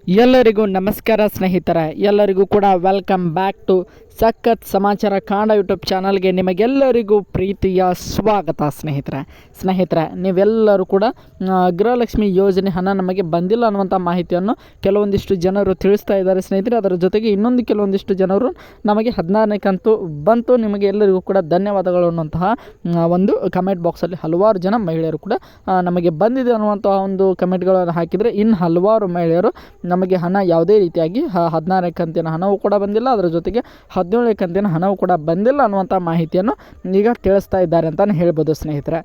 ಎಲ್ಲರಿಗೂ ನಮಸ್ಕಾರ ಸ್ನೇಹಿತರೆ, ಎಲ್ಲರಿಗೂ ಕೂಡ ವೆಲ್ಕಮ್ ಬ್ಯಾಕ್ ಟು ಸಖತ್ ಸಮಾಚಾರ ಕಾಂಡ ಯೂಟ್ಯೂಬ್ ಚಾನಲ್ಗೆ ನಿಮಗೆಲ್ಲರಿಗೂ ಪ್ರೀತಿಯ ಸ್ವಾಗತ. ಸ್ನೇಹಿತರೆ ನೀವೆಲ್ಲರೂ ಕೂಡ ಗೃಹಲಕ್ಷ್ಮಿ ಯೋಜನೆ ಹಣ ನಮಗೆ ಬಂದಿಲ್ಲ ಅನ್ನುವಂಥ ಮಾಹಿತಿಯನ್ನು ಕೆಲವೊಂದಿಷ್ಟು ಜನರು ತಿಳಿಸ್ತಾ ಇದ್ದಾರೆ ಸ್ನೇಹಿತರೆ. ಅದರ ಜೊತೆಗೆ ಇನ್ನೊಂದು ಕೆಲವೊಂದಿಷ್ಟು ಜನರು ನಮಗೆ 14ನೇ ಕಂತು ಬಂತು, ನಿಮಗೆ ಎಲ್ಲರಿಗೂ ಕೂಡ ಧನ್ಯವಾದಗಳು ಅನ್ನುವಂತಹ ಒಂದು ಕಮೆಂಟ್ ಬಾಕ್ಸಲ್ಲಿ ಹಲವಾರು ಜನ ಮಹಿಳೆಯರು ಕೂಡ ನಮಗೆ ಬಂದಿದೆ ಅನ್ನುವಂತಹ ಒಂದು ಕಮೆಂಟ್ಗಳನ್ನು ಹಾಕಿದರೆ, ಇನ್ನು ಹಲವಾರು ಮಹಿಳೆಯರು ನಮಗೆ ಹಣ ಯಾವುದೇ ರೀತಿಯಾಗಿ 16ನೇ ಕಂತಿನ ಹಣವೂ ಕೂಡ ಬಂದಿಲ್ಲ, ಅದರ ಜೊತೆಗೆ 17ನೇ ಕಂತಿನ ಹಣವೂ ಕೂಡ ಬಂದಿಲ್ಲ ಅನ್ನುವಂಥ ಮಾಹಿತಿಯನ್ನು ಈಗ ತಿಳಿಸ್ತಾ ಇದ್ದಾರೆ ಅಂತಲೇ ಹೇಳ್ಬೋದು ಸ್ನೇಹಿತರೆ.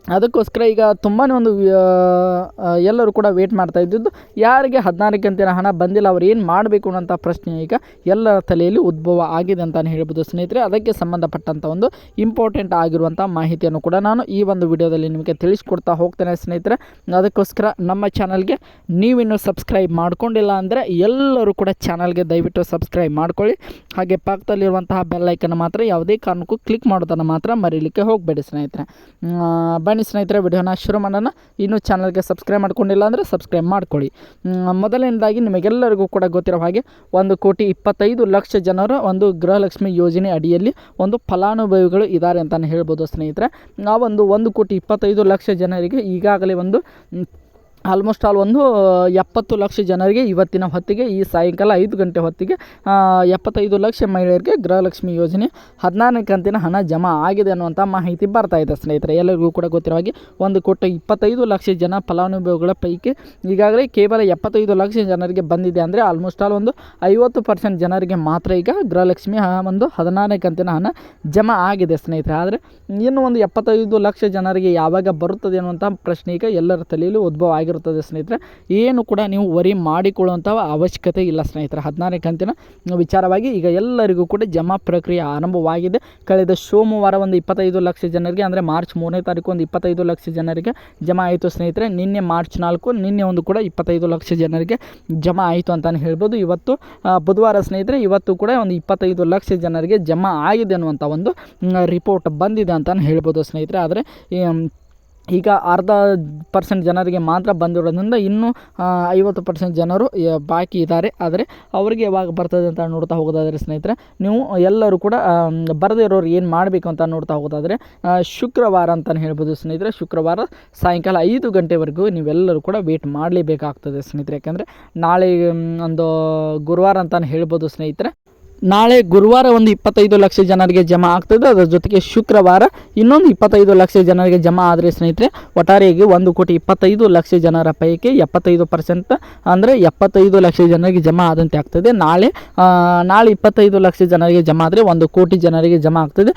ಅದಕ್ಕೋಸ್ಕರ ಈಗ ತುಂಬಾ ಒಂದು ಎಲ್ಲರೂ ಕೂಡ ವೇಟ್ ಮಾಡ್ತಾ ಇದ್ದಿದ್ದು, ಯಾರಿಗೆ 16ನೇ ಕಂತಿನ ಹಣ ಬಂದಿಲ್ಲ ಅವರು ಏನು ಮಾಡಬೇಕು ಅನ್ನೋಂಥ ಪ್ರಶ್ನೆ ಈಗ ಎಲ್ಲರ ತಲೆಯಲ್ಲಿ ಉದ್ಭವ ಆಗಿದೆ ಅಂತಲೇ ಹೇಳ್ಬೋದು ಸ್ನೇಹಿತರೆ. ಅದಕ್ಕೆ ಸಂಬಂಧಪಟ್ಟಂಥ ಒಂದು ಇಂಪಾರ್ಟೆಂಟ್ ಆಗಿರುವಂಥ ಮಾಹಿತಿಯನ್ನು ಕೂಡ ನಾನು ಈ ಒಂದು ವಿಡಿಯೋದಲ್ಲಿ ನಿಮಗೆ ತಿಳಿಸ್ಕೊಡ್ತಾ ಹೋಗ್ತೇನೆ ಸ್ನೇಹಿತರೆ. ಅದಕ್ಕೋಸ್ಕರ ನಮ್ಮ ಚಾನಲ್ಗೆ ನೀವಿನ್ನೂ ಸಬ್ಸ್ಕ್ರೈಬ್ ಮಾಡ್ಕೊಂಡಿಲ್ಲ ಅಂದರೆ ಎಲ್ಲರೂ ಕೂಡ ಚಾನಲ್ಗೆ ದಯವಿಟ್ಟು ಸಬ್ಸ್ಕ್ರೈಬ್ ಮಾಡ್ಕೊಳ್ಳಿ. ಹಾಗೆ ಪಕ್ಕದಲ್ಲಿರುವಂತಹ ಬೆಲ್ಲೈಕನ್ನು ಮಾತ್ರ ಯಾವುದೇ ಕಾರಣಕ್ಕೂ ಕ್ಲಿಕ್ ಮಾಡೋದನ್ನು ಮಾತ್ರ ಮರೀಲಿಕ್ಕೆ ಹೋಗಬೇಡಿ ಸ್ನೇಹಿತರೆ. ಬನ್ನಿ ಸ್ನೇಹಿತರೆ, ವಿಡಿಯೋನ ಶುರು ಮಾಡೋಣ. ಇನ್ನೂ ಚಾನಲ್ಗೆ ಸಬ್ಸ್ಕ್ರೈಬ್ ಮಾಡ್ಕೊಂಡಿಲ್ಲ ಅಂದರೆ ಸಬ್ಸ್ಕ್ರೈಬ್ ಮಾಡ್ಕೊಳ್ಳಿ. ಮೊದಲನೇದಾಗಿ ನಿಮಗೆಲ್ಲರಿಗೂ ಕೂಡ ಗೊತ್ತಿರೋ ಹಾಗೆ 1,25,00,000 ಜನರು ಒಂದು ಗೃಹಲಕ್ಷ್ಮಿ ಯೋಜನೆ ಅಡಿಯಲ್ಲಿ ಒಂದು ಫಲಾನುಭವಿಗಳು ಇದ್ದಾರೆ ಅಂತಲೇ ಹೇಳ್ಬೋದು ಸ್ನೇಹಿತರೆ. ಆ ಒಂದು 1,25,00,000 ಜನರಿಗೆ ಈಗಾಗಲೇ ಒಂದು ಆಲ್ಮೋಸ್ಟ್ ಆಲ್ ಒಂದು 70 ಲಕ್ಷ ಜನರಿಗೆ ಇವತ್ತಿನ ಹೊತ್ತಿಗೆ ಈ ಸಾಯಂಕಾಲ 5 ಗಂಟೆ ಹೊತ್ತಿಗೆ 75 ಲಕ್ಷ ಮಹಿಳೆಯರಿಗೆ ಗೃಹಲಕ್ಷ್ಮಿ ಯೋಜನೆ 16ನೇ ಕಂತಿನ ಹಣ ಜಮಾ ಆಗಿದೆ ಅನ್ನುವಂಥ ಮಾಹಿತಿ ಬರ್ತಾ ಇದೆ ಸ್ನೇಹಿತರೆ. ಎಲ್ಲರಿಗೂ ಕೂಡ ಗೊತ್ತಿರೋ ಹಾಗೆ 1,25,00,000 ಜನ ಫಲಾನುಭವಿಗಳ ಪೈಕಿ ಈಗಾಗಲೇ ಕೇವಲ 75 ಲಕ್ಷ ಜನರಿಗೆ ಬಂದಿದೆ. ಅಂದರೆ ಆಲ್ಮೋಸ್ಟ್ ಆಲ್ ಒಂದು 50% ಜನರಿಗೆ ಮಾತ್ರ ಈಗ ಗೃಹಲಕ್ಷ್ಮಿ ಒಂದು 16ನೇ ಕಂತಿನ ಹಣ ಜಮಾ ಆಗಿದೆ ಸ್ನೇಹಿತರೆ. ಆದರೆ ಇನ್ನು ಒಂದು 75 ಲಕ್ಷ ಜನರಿಗೆ ಯಾವಾಗ ಬರುತ್ತದೆ ಅನ್ನುವಂಥ ಪ್ರಶ್ನೆ ಈಗ ಎಲ್ಲರ ತಲೆಯಲ್ಲಿ ಉದ್ಭವ ಆಗಿರುತ್ತದೆ ಸ್ನೇಹಿತರೆ. ಏನು ಕೂಡ ನೀವು ವರಿ ಮಾಡಿಕೊಳ್ಳುವಂಥ ಅವಶ್ಯಕತೆ ಇಲ್ಲ ಸ್ನೇಹಿತರೆ. 16ನೇ ಕಂತಿನ ವಿಚಾರವಾಗಿ ಈಗ ಎಲ್ಲರಿಗೂ ಕೂಡ ಜಮಾ ಪ್ರಕ್ರಿಯೆ ಆರಂಭವಾಗಿದೆ. ಕಳೆದ ಸೋಮವಾರ ಒಂದು 25 ಲಕ್ಷ ಜನರಿಗೆ, ಅಂದರೆ ಮಾರ್ಚ್ 3ನೇ ತಾರೀಕು ಒಂದು 25 ಲಕ್ಷ ಜನರಿಗೆ ಜಮಾ ಆಯಿತು ಸ್ನೇಹಿತರೆ. ನಿನ್ನೆ ಮಾರ್ಚ್ 4 ನಿನ್ನೆ ಒಂದು ಕೂಡ 25 ಲಕ್ಷ ಜನರಿಗೆ ಜಮಾ ಆಯಿತು ಅಂತಲೇ ಹೇಳ್ಬೋದು. ಇವತ್ತು ಬುಧವಾರ ಸ್ನೇಹಿತರೆ, ಇವತ್ತು ಕೂಡ ಒಂದು 25 ಲಕ್ಷ ಜನರಿಗೆ ಜಮಾ ಆಗಿದೆ ಅನ್ನುವಂಥ ಒಂದು ರಿಪೋರ್ಟ್ ಬಂದಿದೆ ಅಂತಲೇ ಹೇಳ್ಬೋದು ಸ್ನೇಹಿತರೆ. ಆದರೆ ಈಗ 0.5% ಜನರಿಗೆ ಮಾತ್ರ ಬಂದಿರೋದ್ರಿಂದ ಇನ್ನೂ 50% ಜನರು ಬಾಕಿ ಇದ್ದಾರೆ. ಆದರೆ ಅವರಿಗೆ ಯಾವಾಗ ಬರ್ತದೆ ಅಂತ ನೋಡ್ತಾ ಹೋಗೋದಾದರೆ ಸ್ನೇಹಿತರೆ, ನೀವು ಎಲ್ಲರೂ ಕೂಡ ಬರದೇ ಇರೋರು ಏನು ಮಾಡಬೇಕು ಅಂತ ನೋಡ್ತಾ ಹೋಗೋದಾದರೆ ಶುಕ್ರವಾರ ಅಂತಲೇ ಹೇಳ್ಬೋದು ಸ್ನೇಹಿತರೆ. ಶುಕ್ರವಾರ ಸಾಯಂಕಾಲ 5 ಗಂಟೆವರೆಗೂ ನೀವೆಲ್ಲರೂ ಕೂಡ ವೇಟ್ ಮಾಡಲೇಬೇಕಾಗ್ತದೆ ಸ್ನೇಹಿತರೆ. ಯಾಕೆಂದರೆ ನಾಳೆ ಒಂದು ಗುರುವಾರ ಅಂತಲೇ ಹೇಳ್ಬೋದು ಸ್ನೇಹಿತರೆ. ನಾಳೆ ಗುರುವಾರ ಒಂದು 25 ಲಕ್ಷ ಜನರಿಗೆ ಜಮಾ ಆಗ್ತದೆ. ಅದರ ಜೊತೆಗೆ ಶುಕ್ರವಾರ ಇನ್ನೊಂದು 25 ಲಕ್ಷ ಜನರಿಗೆ ಜಮಾ ಆದರೆ ಸ್ನೇಹಿತರೆ ಒಟ್ಟಾರೆಯಾಗಿ 1,25,00,000 ಜನರ ಪೈಕಿ 75% ಅಂದರೆ 75 ಲಕ್ಷ ಜನರಿಗೆ ಜಮಾ ಆದಂತೆ ಆಗ್ತದೆ. ನಾಳೆ 25 ಲಕ್ಷ ಜನರಿಗೆ ಜಮಾ ಆದರೆ 1 ಕೋಟಿ ಜನರಿಗೆ ಜಮಾ ಆಗ್ತದೆ.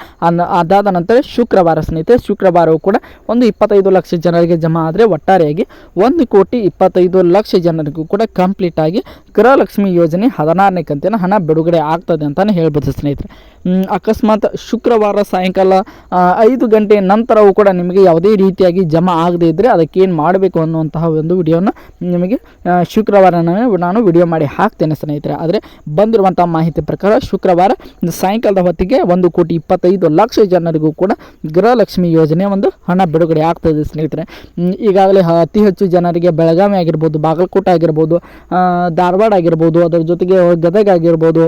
ಅದಾದ ನಂತರ ಶುಕ್ರವಾರ ಸ್ನೇಹಿತರೆ, ಶುಕ್ರವಾರವೂ ಕೂಡ ಒಂದು 25 ಲಕ್ಷ ಜನರಿಗೆ ಜಮಾ ಆದರೆ ಒಟ್ಟಾರೆಯಾಗಿ 1,25,00,000 ಜನರಿಗೂ ಕೂಡ ಕಂಪ್ಲೀಟ್ ಆಗಿ ಗೃಹಲಕ್ಷ್ಮಿ ಯೋಜನೆ 16ನೇ ಕಂತಿನ ಹಣ ಬಿಡುಗಡೆ ಆಗ್ತದೆ ಅಂತಲೇ ಹೇಳ್ಬೋದು ಸ್ನೇಹಿತರೆ. ಅಕಸ್ಮಾತ್ ಶುಕ್ರವಾರ ಸಾಯಂಕಾಲ 5 ಗಂಟೆ ನಂತರವೂ ಕೂಡ ನಿಮಗೆ ಯಾವುದೇ ರೀತಿಯಾಗಿ ಜಮಾ ಆಗದೇ ಇದ್ದರೆ ಅದಕ್ಕೇನು ಮಾಡಬೇಕು ಅನ್ನುವಂತಹ ಒಂದು ವಿಡಿಯೋನ ನಿಮಗೆ ಶುಕ್ರವಾರ ನಾನು ವಿಡಿಯೋ ಮಾಡಿ ಹಾಕ್ತೇನೆ ಸ್ನೇಹಿತರೆ. ಆದರೆ ಬಂದಿರುವಂಥ ಮಾಹಿತಿ ಪ್ರಕಾರ ಶುಕ್ರವಾರ ಸಾಯಂಕಾಲದ ಹೊತ್ತಿಗೆ 1,25,00,000 ಜನರಿಗೂ ಕೂಡ ಗೃಹಲಕ್ಷ್ಮಿ ಯೋಜನೆ ಒಂದು ಹಣ ಬಿಡುಗಡೆ ಆಗ್ತದೆ ಸ್ನೇಹಿತರೆ. ಈಗಾಗಲೇ ಅತಿ ಹೆಚ್ಚು ಜನರಿಗೆ ಬೆಳಗಾವಿ ಆಗಿರ್ಬೋದು, ಬಾಗಲಕೋಟೆ ಆಗಿರ್ಬೋದು, ಧಾರವಾಡ ಆಗಿರ್ಬೋದು, ಅದರ ಜೊತೆಗೆ ಗದಗ ಆಗಿರ್ಬೋದು,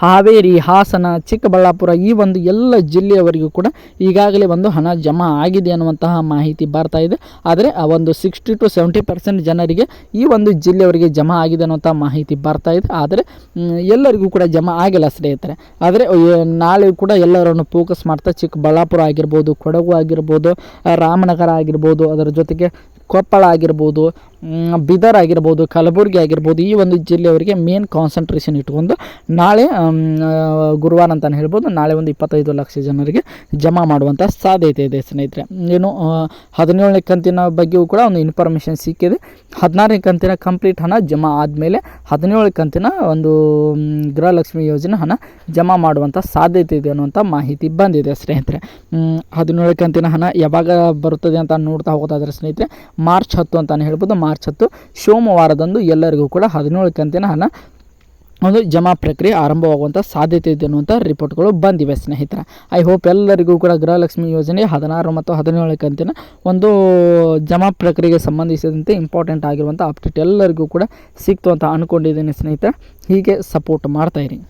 ಹಾವೇರಿ, ಹಾಸನ, ಚಿಕ್ಕಬಳ್ಳಾಪುರ ಈ ಒಂದು ಎಲ್ಲ ಜಿಲ್ಲೆಯವರಿಗೂ ಕೂಡ ಈಗಾಗಲೇ ಒಂದು ಹಣ ಜಮಾ ಆಗಿದೆ ಅನ್ನುವಂತಹ ಮಾಹಿತಿ ಬರ್ತಾ ಇದೆ. ಆದರೆ ಆ ಒಂದು 60 to 70% ಜನರಿಗೆ ಈ ಒಂದು ಜಿಲ್ಲೆಯವರಿಗೆ ಜಮಾ ಆಗಿದೆ ಅನ್ನುವಂಥ ಮಾಹಿತಿ ಬರ್ತಾ ಇದೆ. ಆದರೆ ಎಲ್ಲರಿಗೂ ಕೂಡ ಜಮಾ ಆಗಿಲ್ಲ ಸ್ನೇಹಿತರೆ. ಆದರೆ ನಾಳೆ ಕೂಡ ಎಲ್ಲರನ್ನು ಫೋಕಸ್ ಮಾಡ್ತಾ ಚಿಕ್ಕಬಳ್ಳಾಪುರ ಆಗಿರ್ಬೋದು, ಕೊಡಗು ಆಗಿರ್ಬೋದು, ರಾಮನಗರ ಆಗಿರ್ಬೋದು, ಅದರ ಜೊತೆಗೆ ಕೊಪ್ಪಳ ಆಗಿರ್ಬೋದು, ಬೀದರ್ ಆಗಿರ್ಬೋದು, ಕಲಬುರಗಿ ಆಗಿರ್ಬೋದು, ಈ ಒಂದು ಜಿಲ್ಲೆಯವರಿಗೆ ಮೇನ್ ಕಾನ್ಸಂಟ್ರೇಷನ್ ಇಟ್ಕೊಂಡು ನಾಳೆ ಗುರುವಾರ ಅಂತಲೇ ಹೇಳ್ಬೋದು, ನಾಳೆ ಒಂದು 25 ಲಕ್ಷ ಜನರಿಗೆ ಜಮಾ ಮಾಡುವಂಥ ಸಾಧ್ಯತೆ ಇದೆ ಸ್ನೇಹಿತರೆ. ಏನು 17ನೇ ಕಂತಿನ ಬಗ್ಗೆಯೂ ಕೂಡ ಒಂದು ಇನ್ಫಾರ್ಮೇಷನ್ ಸಿಕ್ಕಿದೆ. 16ನೇ ಕಂತಿನ ಕಂಪ್ಲೀಟ್ ಹಣ ಜಮಾ ಆದಮೇಲೆ 17ನೇ ಕಂತಿನ ಒಂದು ಗೃಹಲಕ್ಷ್ಮಿ ಯೋಜನೆ ಹಣ ಜಮಾ ಮಾಡುವಂಥ ಸಾಧ್ಯತೆ ಇದೆ ಅನ್ನುವಂಥ ಮಾಹಿತಿ ಬಂದಿದೆ ಸ್ನೇಹಿತರೆ. 17ನೇ ಕಂತಿನ ಹಣ ಯಾವಾಗ ಬರುತ್ತದೆ ಅಂತ ನೋಡ್ತಾ ಹೋಗೋದಾದರೆ ಸ್ನೇಹಿತರೆ ಮಾರ್ಚ್ 10 ಅಂತಲೇ ಹೇಳ್ಬೋದು. ಮಾರ್ಚ್ 10 ಸೋಮವಾರದಂದು ಎಲ್ಲರಿಗೂ ಕೂಡ 17ನೇ ಕಂತಿನ ಹಣ ಒಂದು ಜಮಾ ಪ್ರಕ್ರಿಯೆ ಆರಂಭವಾಗುವಂಥ ಸಾಧ್ಯತೆ ಇದೆ ಅನ್ನುವಂಥ ರಿಪೋರ್ಟ್ಗಳು ಬಂದಿವೆ ಸ್ನೇಹಿತರೆ. ಐ ಹೋಪ್ ಎಲ್ಲರಿಗೂ ಕೂಡ ಗೃಹಲಕ್ಷ್ಮಿ ಯೋಜನೆ 16 ಮತ್ತು 17 ಕಂತಿನ ಒಂದು ಜಮಾ ಪ್ರಕ್ರಿಯೆಗೆ ಸಂಬಂಧಿಸಿದಂತೆ ಇಂಪಾರ್ಟೆಂಟ್ ಆಗಿರುವಂಥ ಅಪ್ಡೇಟ್ ಎಲ್ಲರಿಗೂ ಕೂಡ ಸಿಕ್ತು ಅಂತ ಅಂದ್ಕೊಂಡಿದ್ದೀನಿ ಸ್ನೇಹಿತರೆ. ಹೀಗೆ ಸಪೋರ್ಟ್ ಮಾಡ್ತಾಯಿರಿ.